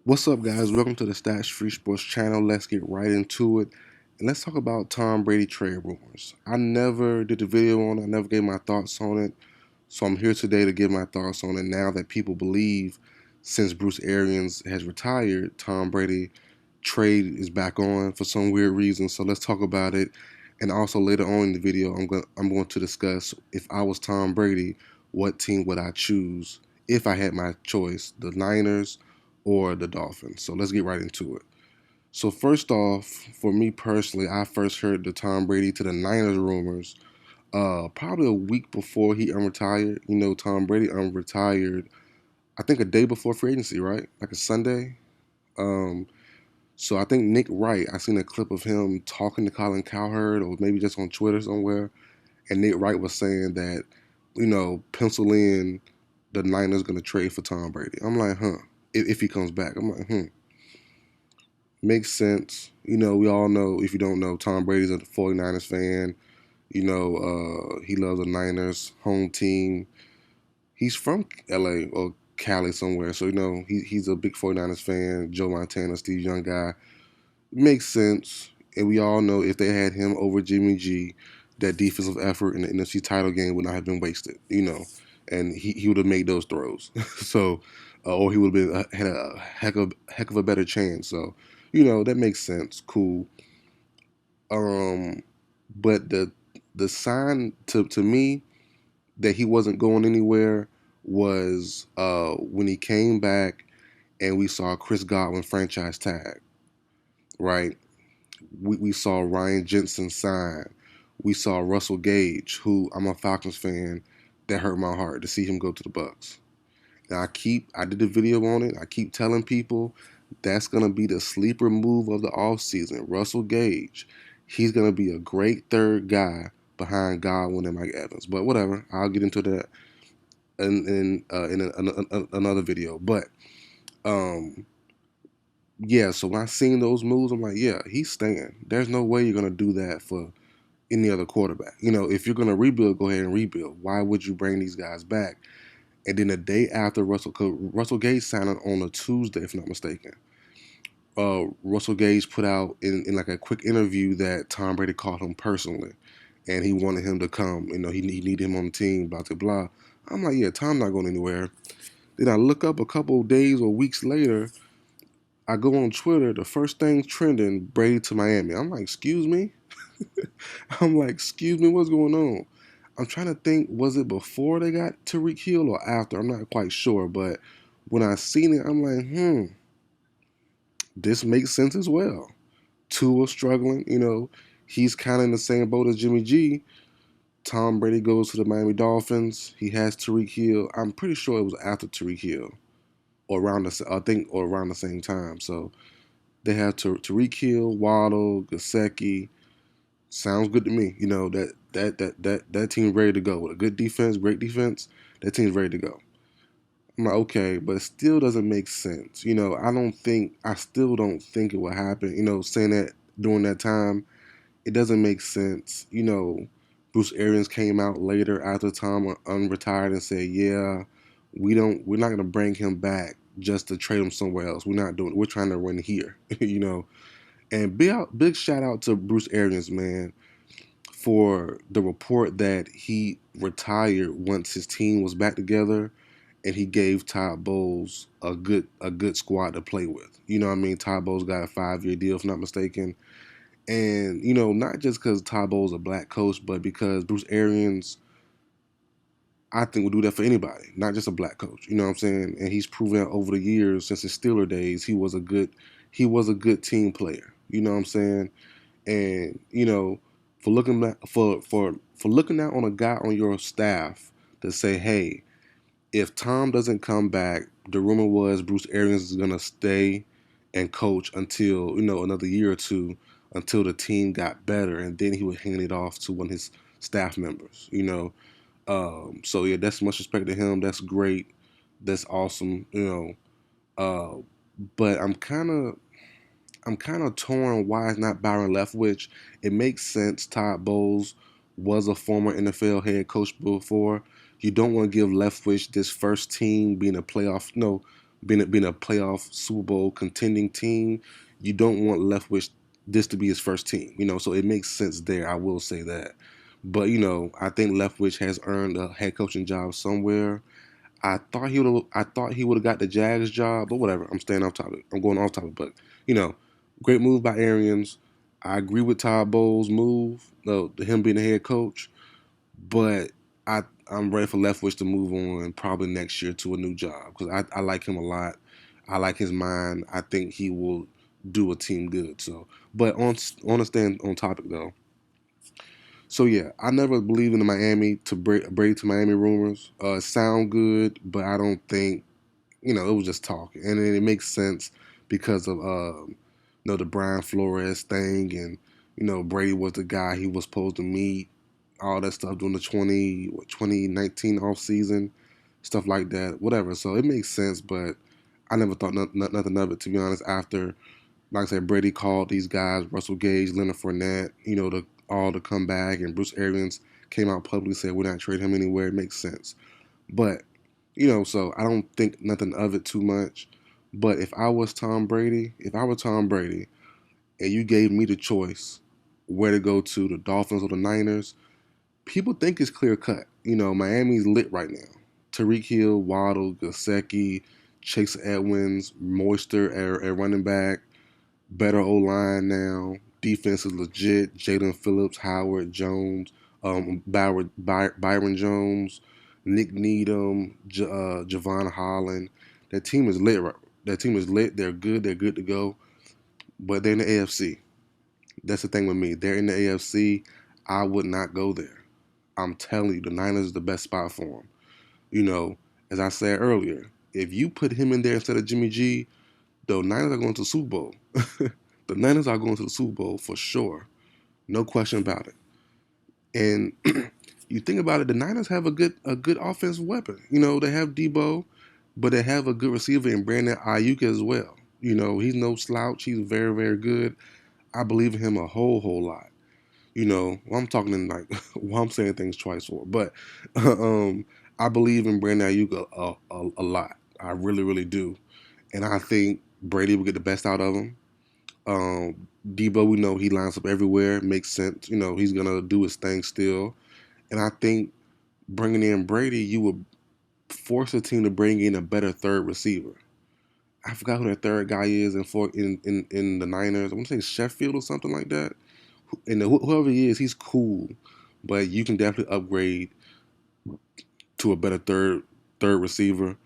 What's up, guys? Welcome to the Stash Free Sports channel. Let's get right into it. And let's talk about Tom Brady trade rumors. I never did a video on it, I never gave my thoughts on it. So I'm here today to give my thoughts on it now that people believe since Bruce Arians has retired, Tom Brady trade is back on for some weird reason. So let's talk about it. And also later on in the video, I'm going to discuss if I was Tom Brady, what team would I choose if I had my choice, the Niners or the Dolphins. So let's get right into it. So first off, for me personally, I first heard the Tom Brady to the Niners rumors probably a week before he unretired. You know, Tom Brady unretired, I think a day before free agency, right? Like a Sunday. Um, so I think Nick Wright, I seen a clip of him talking to Colin Cowherd, or maybe just on Twitter somewhere, and Nick Wright was saying that, pencil in the Niners gonna trade for Tom Brady. I'm like, huh? If he comes back, I'm like, makes sense. You know, we all know, if you don't know, Tom Brady's a 49ers fan. He loves the Niners, home team. He's from LA or Cali somewhere. So, he's a big 49ers fan. Joe Montana, Steve Young guy. Makes sense. And we all know if they had him over Jimmy G, that defensive effort in the NFC title game would not have been wasted. And he would have made those throws. So, or he would have been had a heck of a better chance. So, that makes sense. Cool. Um, but the sign to me that he wasn't going anywhere was when he came back and we saw Chris Godwin franchise tag, right? We saw Ryan Jensen sign. We saw Russell Gage, who I'm a Falcons fan, that hurt my heart to see him go to the Bucs. And I did a video on it. I keep telling people that's gonna be the sleeper move of the offseason. Russell Gage, he's gonna be a great third guy behind Godwin and Mike Evans. But whatever, I'll get into that in another video. But um, yeah. So when I seen those moves, I'm like, yeah, he's staying. There's no way you're gonna do that for any other quarterback. If you're gonna rebuild, go ahead and rebuild. Why would you bring these guys back? And then the day after Russell Gage signed on a Tuesday, if I'm not mistaken. Russell Gage put out in like a quick interview that Tom Brady called him personally, and he wanted him to come. He needed him on the team. Blah blah blah. I'm like, yeah, Tom not going anywhere. Then I look up a couple of days or weeks later. I go on Twitter. The first thing trending: Brady to Miami. I'm like, excuse me. I'm like, excuse me, what's going on? I'm trying to think, was it before they got Tariq Hill or after? I'm not quite sure, but when I seen it, I'm like, this makes sense as well. Tua struggling, he's kind of in the same boat as Jimmy G. Tom Brady goes to the Miami Dolphins. He has Tariq Hill. I'm pretty sure it was after Tariq Hill, or around the same time. So they have Tariq Hill, Waddle, Gasecki. Sounds good to me. That team's ready to go with a good defense, great defense. That team's ready to go. I'm like, okay, but it still doesn't make sense. I still don't think it will happen. Saying that during that time, it doesn't make sense. Bruce Arians came out later after Tom unretired and said, yeah, we're not gonna bring him back just to trade him somewhere else. We're not doing it. We're trying to win here. And big shout out to Bruce Arians, man, for the report that he retired once his team was back together, and he gave Todd Bowles a good squad to play with. You know what I mean? Todd Bowles got a 5-year deal, if I'm not mistaken. And, not just because Todd Bowles is a black coach, but because Bruce Arians, I think, would do that for anybody, not just a black coach. You know what I'm saying? And he's proven over the years, since his Steeler days, he was a good team player. You know what I'm saying? And, for looking at, for looking out on a guy on your staff to say, hey, if Tom doesn't come back, the rumor was Bruce Arians is gonna stay and coach until another year or two, until the team got better, and then he would hand it off to one of his staff members. So yeah, that's much respect to him. That's great. That's awesome. Uh, but I'm kind of torn why it's not Byron Leftwich. It makes sense. Todd Bowles was a former NFL head coach before. You don't want to give Leftwich this first team being a playoff. No, being a playoff Super Bowl contending team, you don't want Leftwich this to be his first team. So it makes sense there. I will say that. But I think Leftwich has earned a head coaching job somewhere. I thought he would have got the Jags job, but whatever. I'm staying off topic. I'm going off topic, but you know, great move by Arians. I agree with Todd Bowles' move, him being the head coach, but I'm ready for Leftwich to move on probably next year to a new job because I like him a lot. I like his mind. I think he will do a team good. So, but on a stand on topic though. So yeah, I never believed in the Miami to Brady to Miami rumors. Sound good, but I don't think it was just talk, and it makes sense because of the Brian Flores thing, and Brady was the guy he was supposed to meet, all that stuff during the 2019 off season, stuff like that, whatever. So it makes sense, but I never thought nothing of it, to be honest. After, like I said, Brady called these guys, Russell Gage, Leonard Fournette, all to come back, and Bruce Arians came out publicly and said we're not trading him anywhere. It makes sense, but so I don't think nothing of it too much. But if I was Tom Brady, and you gave me the choice where to go to, the Dolphins or the Niners, people think it's clear cut. Miami's lit right now. Tariq Hill, Waddle, Gasecki, Chase Edmonds, Moister at running back, better O line now. Defense is legit. Jalen Phillips, Howard Jones, Byron Jones, Nick Needham, Javon Holland. That team is lit. That team is lit. They're good. They're good to go. But they're in the AFC. That's the thing with me. They're in the AFC. I would not go there. I'm telling you, the Niners is the best spot for them. As I said earlier, if you put him in there instead of Jimmy G, the Niners are going to the Super Bowl. The Niners are going to the Super Bowl for sure. No question about it. And you think about it, the Niners have a good offensive weapon. They have Debo, but they have a good receiver in Brandon Ayuk as well. He's no slouch. He's very, very good. I believe in him a whole lot. I'm talking in like, well, I'm saying things twice for, but um, I believe in Brandon Ayuk a lot. I really, really do. And I think Brady will get the best out of him. Debo, we know he lines up everywhere. Makes sense. He's gonna do his thing still. And I think bringing in Brady, you would force a team to bring in a better third receiver. I forgot who that third guy is in the Niners. I want to say Sheffield or something like that. And whoever he is, he's cool, but you can definitely upgrade to a better third receiver.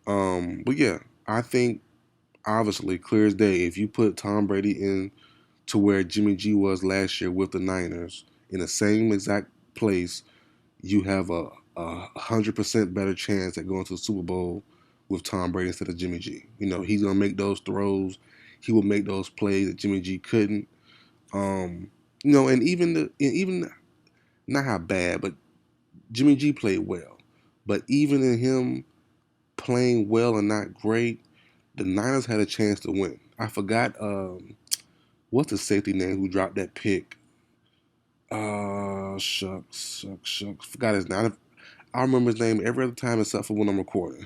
But yeah, I think obviously clear as day, if you put Tom Brady in to where Jimmy G was last year with the Niners in the same exact place, you have a 100% better chance at going to the Super Bowl with Tom Brady instead of Jimmy G. He's gonna make those throws. He will make those plays that Jimmy G couldn't. Um, and even not how bad, but Jimmy G played well. But even in him playing well and not great, the Niners had a chance to win. I forgot what's the safety name who dropped that pick. Shucks. Forgot his name. I remember his name every other time except for when I'm recording.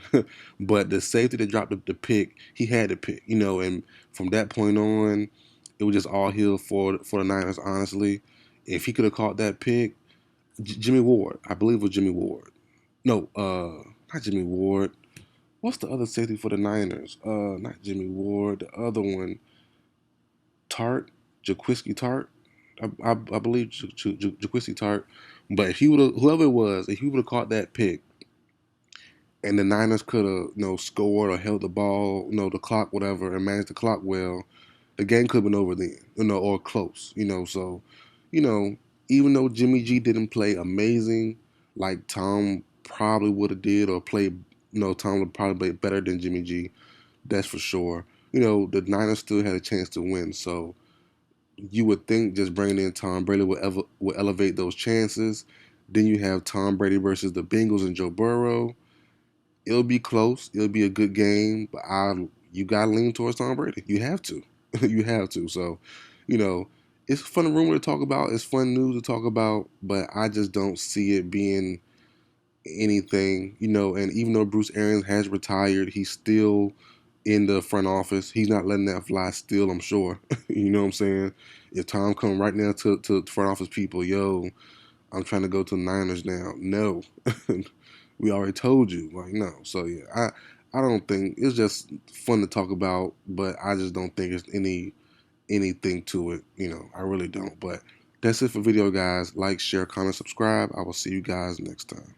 But the safety that dropped the pick, he had the pick, and from that point on, it was just all hill for the Niners, honestly. If he could have caught that pick, Jimmy Ward, I believe it was Jimmy Ward. No, not Jimmy Ward. What's the other safety for the Niners? Not Jimmy Ward. The other one, Tart, Jaquiski Tart. I believe Jaquiski Tart. But if he would have, whoever it was, if he would have caught that pick, and the Niners could have, scored or held the ball, the clock, whatever, and managed the clock well, the game could have been over then, or close, So, you know, even though Jimmy G didn't play amazing, like Tom probably would have did, or played, Tom would probably play better than Jimmy G. That's for sure. The Niners still had a chance to win, so you would think just bringing in Tom Brady would elevate those chances. Then you have Tom Brady versus the Bengals and Joe Burrow. It'll be close. It'll be a good game, but you gotta lean towards Tom Brady. You have to. You have to. So, you know, it's a fun rumor to talk about. It's fun news to talk about, but I just don't see it being anything. And even though Bruce Arians has retired, he's still in the front office. He's not letting that fly still, I'm sure. You know what I'm saying? If Tom come right now to front office people, yo, I'm trying to go to the Niners now. No. We already told you. Like, no. So yeah, I don't think it's just fun to talk about, but I just don't think it's anything to it. I really don't. But that's it for video, guys. Like, share, comment, subscribe. I will see you guys next time.